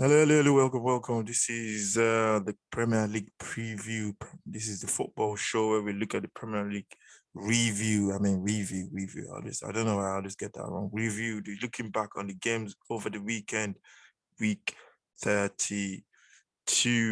Hello, hello, hello, welcome, welcome. This is the Premier League preview. This is the football show where we look at the Premier League review. I mean, review. I don't know why I always get that wrong. Review. Looking back on the games over the weekend, week 32.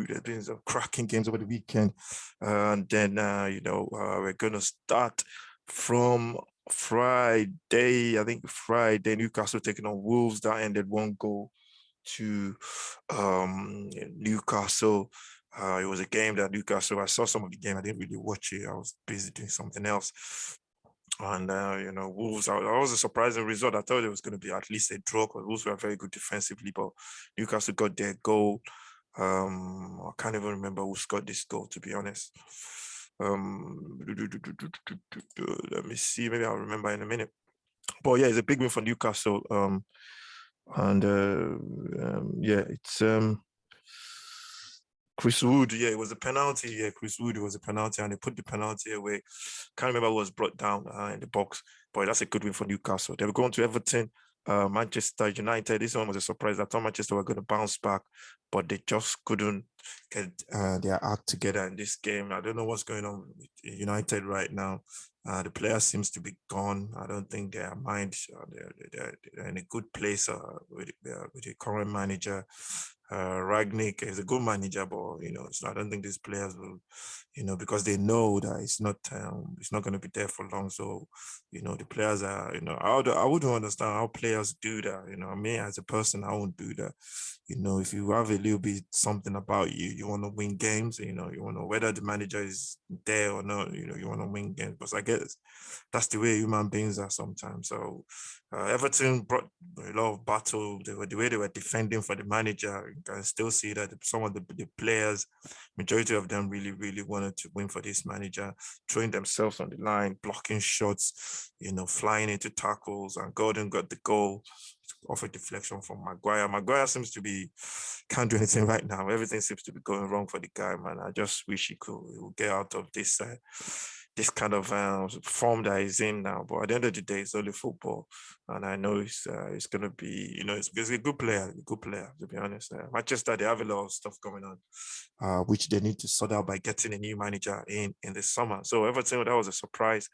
There's been some cracking games over the weekend. And then, we're going to start from Friday. I think Friday, Newcastle taking on Wolves. That ended one goal to Newcastle. It was a game that Newcastle, I saw some of the game. I didn't really watch it. I was busy doing something else. And, Wolves, that was a surprising result. I thought it was going to be at least a draw because Wolves were very good defensively, but Newcastle got their goal. I can't even remember who scored this goal, to be honest. Let me see. Maybe I'll remember in a minute. But yeah, it's a big win for Newcastle. It's Chris Wood. Yeah, it was a penalty. Yeah, Chris Wood, it was a penalty, and they put the penalty away. Can't remember what was brought down in the box, but that's a good win for Newcastle. They were going to Everton, Manchester United. This one was a surprise. I thought Manchester were going to bounce back, but they just couldn't get their act together in this game. I don't know what's going on with United right now. The player seems to be gone. I don't think their mind, they're in a good place with the current manager. Ragnick is a good manager, but I don't think these players will, because they know that it's not going to be there for long. So, the players are, I wouldn't understand how players do that. Me as a person, I won't do that. If you have a little bit something about you, you want to win games. You want to whether the manager is there or not. You want to win games. But I guess that's the way human beings are sometimes. So Everton brought a lot of battle. The way they were defending for the manager. You can still see that some of the players, majority of them really, really wanted to win for this manager, throwing themselves on the line, blocking shots, flying into tackles, and Gordon got the goal off a deflection from Maguire. Maguire seems to can't do anything right now. Everything seems to be going wrong for the guy, man. I just wish he would get out of this kind of form that he's in now. But at the end of the day, it's only football, and I know it's going to be, it's a good player, to be honest. Manchester, they have a lot of stuff going on, which they need to sort out by getting a new manager in the summer. So Everton, that was a surprise.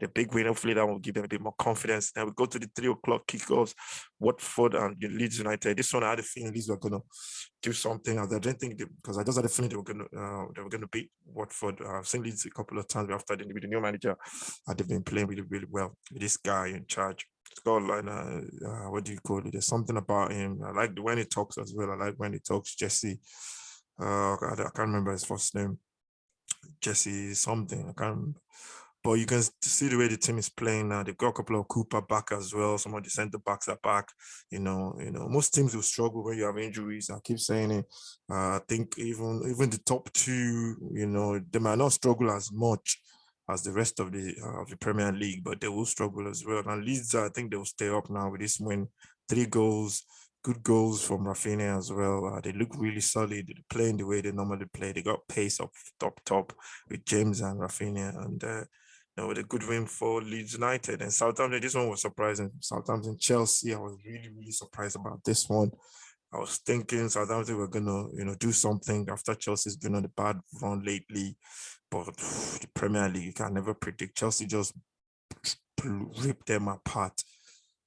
The big win, hopefully that will give them a bit more confidence. Now we go to the 3:00 kickoffs. Watford and Leeds United. This one I had a feeling Leeds were going to do something. I didn't think because I just had a feeling they were going to beat Watford. I've seen Leeds a couple of times after with the new manager. They've been playing really, really well with this guy in charge. It's got like what do you call it? There's something about him. I like when he talks as well. I like when he talks. Jesse. I can't remember his first name. Jesse something. I can't remember. But you can see the way the team is playing now. They've got a couple of Cooper back as well. Some of the centre backs are back. Most teams will struggle when you have injuries. I keep saying it. I think even the top two, they might not struggle as much as the rest of the Premier League, but they will struggle as well. And Leeds, I think they will stay up now with this win. 3 goals, good goals from Rafinha as well. They look really solid. They're playing the way they normally play. They got pace up top with James and Rafinha, and with a good win for Leeds United. And Southampton, this one was surprising. Southampton, Chelsea, I was really, really surprised about this one. I was thinking Southampton were going to, do something after Chelsea's been on a bad run lately. But the Premier League, you can never predict. Chelsea just ripped them apart.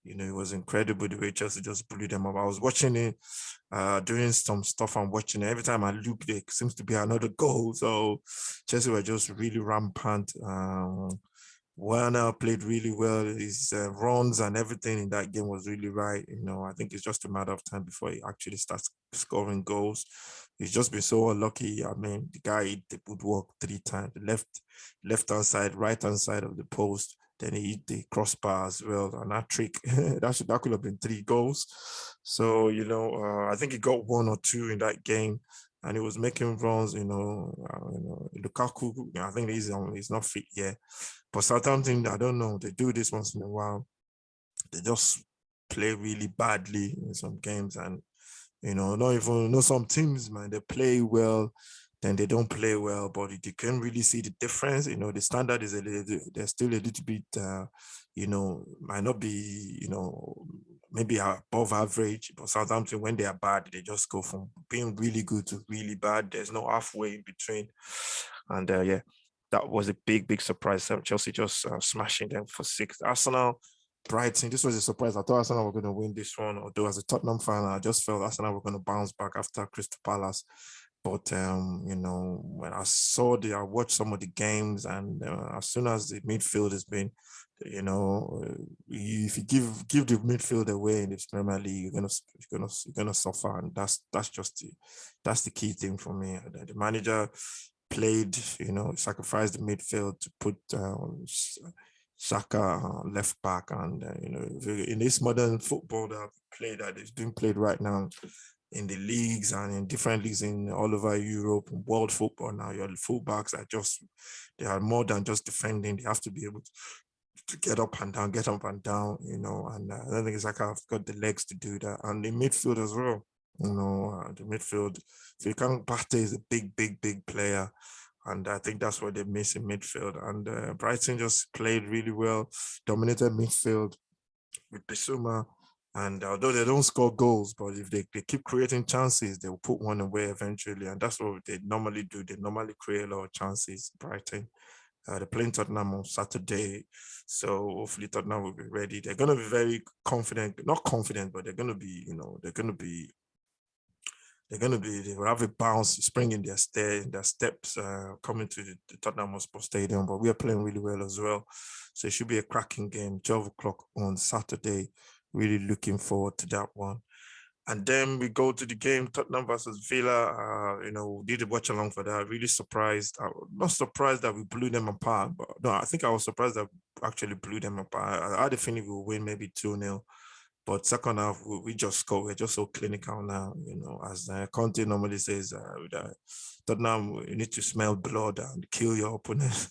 It was incredible the way Chelsea just blew them up. I was watching it, doing some stuff I'm watching it. Every time I look, there seems to be another goal. So Chelsea were just really rampant. Werner played really well. His runs and everything in that game was really right. I think it's just a matter of time before he actually starts scoring goals. He's just been so unlucky. I mean, the guy hit the woodwork 3 times. The left-hand side, right-hand side of the post. Then he hit the crossbar as well. And that trick, that could have been 3 goals. So, I think he got 1 or 2 in that game. And he was making runs, Lukaku, I think he's not fit yet. But Southampton, I don't know. They do this once in a while. They just play really badly in some games. And, not even, some teams, man, they play well, then they don't play well, but you can really see the difference. The standard is they're still a little bit, might not be, maybe above average, but Southampton, when they are bad, they just go from being really good to really bad. There's no halfway in between. And yeah, that was a big surprise. Chelsea just smashing them for 6. Arsenal, Brighton, this was a surprise. I thought Arsenal were going to win this one, although as a Tottenham fan, I just felt Arsenal were going to bounce back after Crystal Palace. But when I watched some of the games, and as soon as the midfield has been, if you give the midfield away in this Premier League, you're gonna suffer, and that's the key thing for me. The manager played, sacrificed the midfield to put Saka left back, and in this modern football that is being played right now in the leagues and in different leagues in all over Europe, world football now, your fullbacks they are more than just defending. They have to be able to get up and down, and I don't think Saka have got the legs to do that. And the midfield as well, the midfield, Partey is a big player. And I think that's what they miss in midfield. And Brighton just played really well, dominated midfield with Bissouma. And although they don't score goals, but if they keep creating chances, they will put one away eventually. And that's what they normally do. They normally create a lot of chances, Brighton. They're playing Tottenham on Saturday. So hopefully Tottenham will be ready. They're going to be very confident, not confident, but they're going to be, they will have a bounce, spring in their steps coming to the Tottenham Hotspur Stadium. But we are playing really well as well. So it should be a cracking game, 12 o'clock on Saturday. Really looking forward to that one. And then we go to the game, Tottenham versus Villa. We did watch along for that. Really surprised. Not surprised that we blew them apart, but no, I think I was surprised that we actually blew them apart. I had a feeling we would win maybe 2-0. But second half, we just scored. We're just so clinical now, as Conte normally says, Tottenham, you need to smell blood and kill your opponent,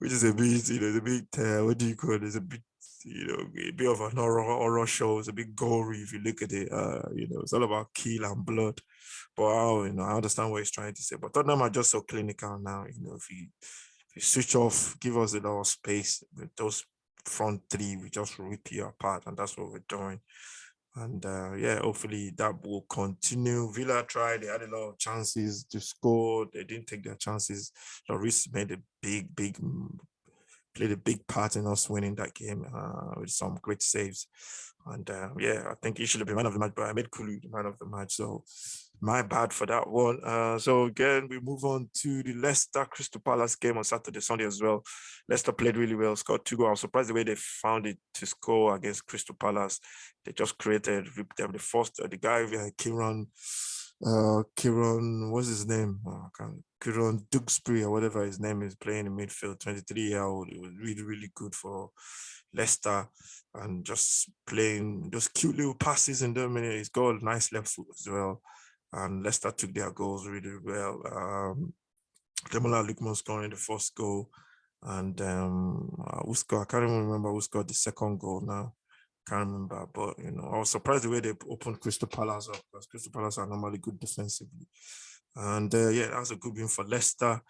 which is a bit, what do you call it? It's a bit, a bit of an horror show. It's a bit gory if you look at it. It's all about kill and blood. But I understand what he's trying to say. But Tottenham are just so clinical now. If you switch off, give us a lot of space with those front three, we just rip you apart, and that's what we're doing. And hopefully that will continue. Villa tried; they had a lot of chances to score. They didn't take their chances. Lloris made a played a big part in us winning that game with some great saves. And I think he should have been man of the match, but I made Kulu the man of the match. So my bad for that one. So again, we move on to the Leicester Crystal Palace game on Sunday as well. Leicester played really well, scored 2 goals. I was surprised the way they found it to score against Crystal Palace. They just ripped them. The first, the guy, Kieran, what's his name? Kieran Duxbury or whatever his name is, playing in midfield, 23-year-old. It was really, really good for Leicester, and just playing those cute little passes in the minute. He's got a nice left foot as well. And Leicester took their goals really well. Demola Lukman scoring the first goal. And who scored? I can't even remember who scored the second goal now. Can't remember, but I was surprised the way they opened Crystal Palace up, because Crystal Palace are normally good defensively. And that's a good win for Leicester.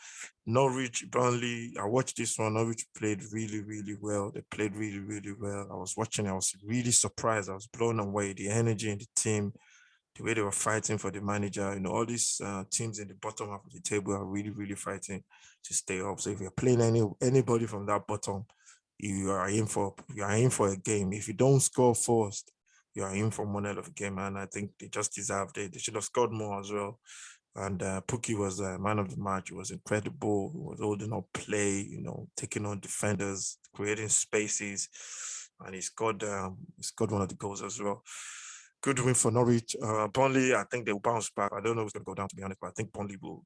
Norwich, Burnley, I watched this one. Norwich played really, really well. They played really, really well. I was watching, I was really surprised. I was blown away. The energy in the team, the way they were fighting for the manager. All these teams in the bottom of the table are really, really fighting to stay up. So if you're playing anybody from that bottom, you are in for a game. If you don't score first, you are in for one hell of a game. And I think they just deserved it. They should have scored more as well. And Pukki was man of the match. He was incredible. He was holding up play, taking on defenders, creating spaces, and he scored one of the goals as well. Good win for Norwich. Burnley, I think they will bounce back. I don't know who's going to go down, to be honest, but I think Burnley will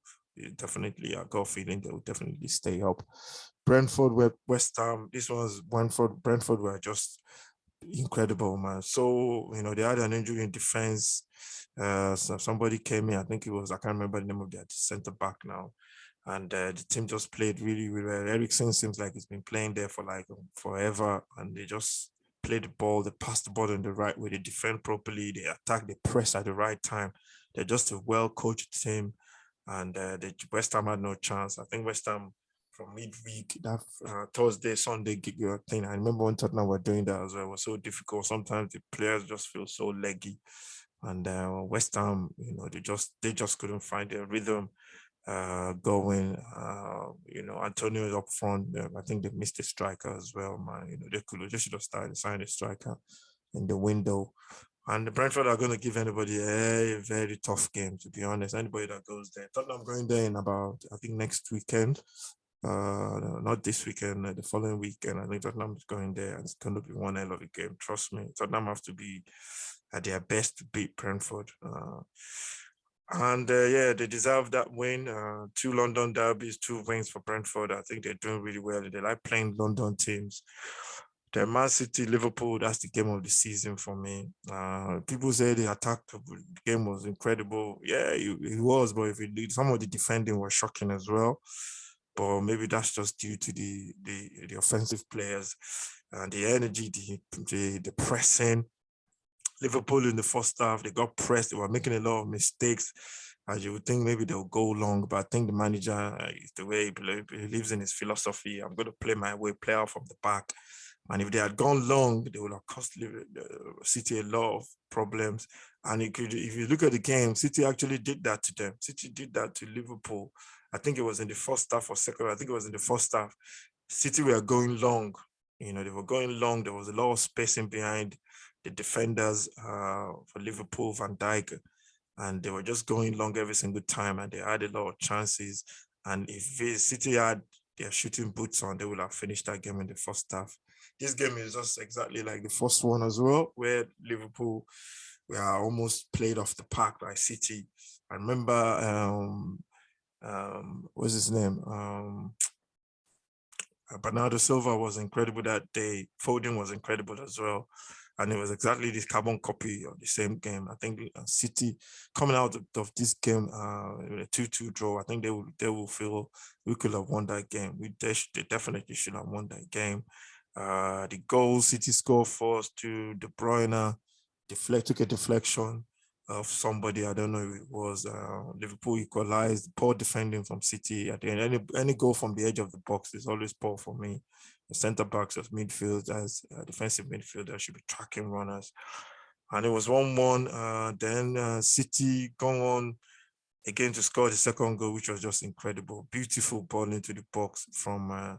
definitely, I got a feeling they will definitely stay up. Brentford, West Ham. This was Brentford were just incredible, man. So, they had an injury in defense. So somebody came in, I think I can't remember the name of their center back now. And the team just played really, really well. Ericsson seems like he's been playing there for like forever, and they just play the ball, they pass the ball in the right way, they defend properly, they attack, they press at the right time. They're just a well-coached team, and the West Ham had no chance. I think West Ham, from midweek, that Thursday, Sunday gig thing. I remember when Tottenham were doing that as well. It was so difficult. Sometimes the players just feel so leggy, and West Ham, they just couldn't find their rhythm going. Antonio is up front. I think they missed a striker as well, man. They should have started signing a striker in the window. And the Brentford are going to give anybody a very tough game, to be honest. Anybody that goes there. Tottenham going there in about, I think, next weekend. Not this weekend, the following weekend. I think Tottenham is going there, and it's going to be one hell of a game. Trust me, Tottenham have to be at their best to beat Brentford. Yeah, they deserve that win. 2 London derbies, 2 wins for Brentford. I think they're doing really well. They like playing London teams. The Man City, Liverpool, that's the game of the season for me. People say the attack the game was incredible. Yeah, it was, but if some of the defending was shocking as well. But maybe that's just due to the offensive players and the energy, the pressing. Liverpool in the first half, they got pressed. They were making a lot of mistakes. And you would think maybe they'll go long, but I think the manager is the way he believes in his philosophy. I'm going to play my way, play out from the back. And if they had gone long, they would have cost City a lot of problems. And if you look at the game, City actually did that to them. City did that to Liverpool. I think it was in the first half or second. I think it was in the first half. City were going long. They were going long. There was a lot of spacing behind the defenders for Liverpool, Van Dijk, and they were just going long every single time, and they had a lot of chances. And if City had their shooting boots on, they would have finished that game in the first half. This game is just exactly like the first one as well, where Liverpool were almost played off the park by City. I remember, what's his name? Bernardo Silva was incredible that day. Foden was incredible as well. And it was exactly this carbon copy of the same game. I think City coming out of this game, a 2-2 draw, I think they will feel we could have won that game. They definitely should have won that game. The goal City scored first to De Bruyne, took a deflection of somebody, I don't know who it was. Liverpool equalized, poor defending from City. At the end, any goal from the edge of the box is always poor for me. The centre backs as midfield, as defensive midfielder should be tracking runners. And it was 1-1. Then City going on again to score the second goal, which was just incredible. Beautiful ball into the box from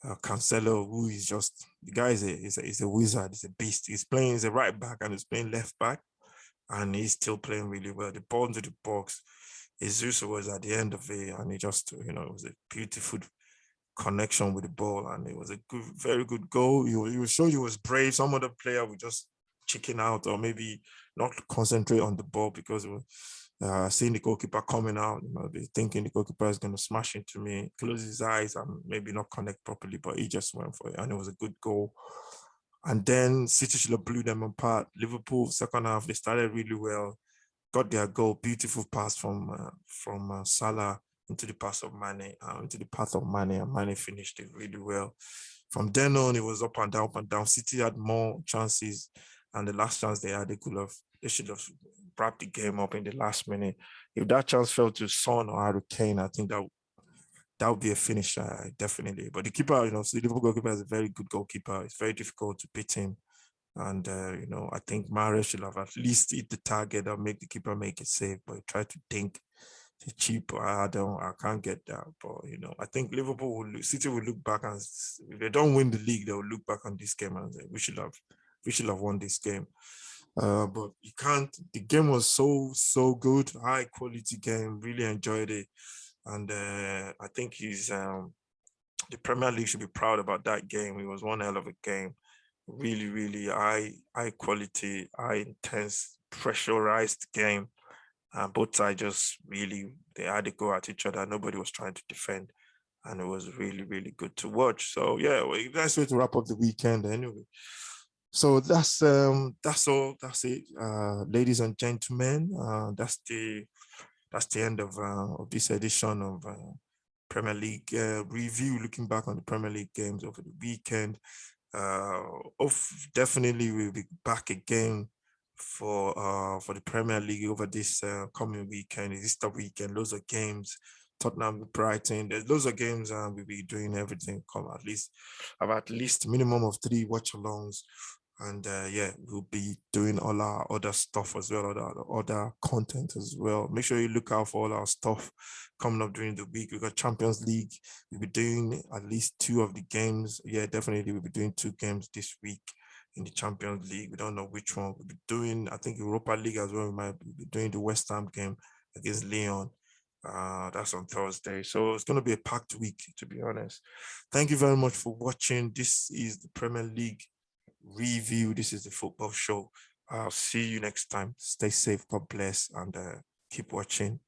Cancelo, who is just, the guy is a wizard, he's a beast. He's a right back and he's playing left back. And he's still playing really well. The ball into the box, Jesus was at the end of it, and he just, it was a beautiful connection with the ball, and it was a good, very good goal. You showed he was brave. Some other player would just chicken out or maybe not concentrate on the ball because seeing the goalkeeper coming out, they thinking the goalkeeper is going to smash into me, close his eyes and maybe not connect properly, but he just went for it, and it was a good goal. And then City should have blew them apart. Liverpool, second half, they started really well, got their goal, beautiful pass from Salah into the path of Mane, and Mane finished it really well. From then on, it was up and down, up and down. City had more chances, and the last chance they had, they should have wrapped the game up in the last minute. If that chance fell to Son or Harry Kane, I think that would be a finish, definitely. But the keeper, the Liverpool goalkeeper is a very good goalkeeper. It's very difficult to beat him. And, I think Mahrez should have at least hit the target or make the keeper make a save, but he tried to think cheap. I can't get that. But, I think City will look back, and if they don't win the league, they will look back on this game and say, we should have won this game. But you can't, the game was so good, high quality game, really enjoyed it. And I think the Premier League should be proud about that game. It was one hell of a game. Really, really high quality, high intense, pressurized game. And both sides just really, they had to go at each other. Nobody was trying to defend. And it was really, really good to watch. So yeah, nice way to wrap up the weekend anyway. So that's all. That's it, ladies and gentlemen. That's the end of this edition of Premier League review, looking back on the Premier League games over the weekend. Definitely we'll be back again for the Premier League over this coming weekend, Easter weekend. Loads of games Tottenham, Brighton. There's loads of games, and we'll be doing everything. Come at least have at least minimum of 3 watch-alongs. And yeah, we'll be doing all our other stuff as well, other content as well. Make sure you look out for all our stuff coming up during the week. We got Champions League. We'll be doing at least 2 of the games. Yeah, definitely we'll be doing 2 games this week in the Champions League. We don't know which one we'll be doing. I think Europa League as well. We might be doing the West Ham game against Lyon. That's on Thursday. So it's going to be a packed week, to be honest. Thank you very much for watching. This is the Premier League review. This is the football show. I'll see you next time. Stay safe. God bless, and keep watching.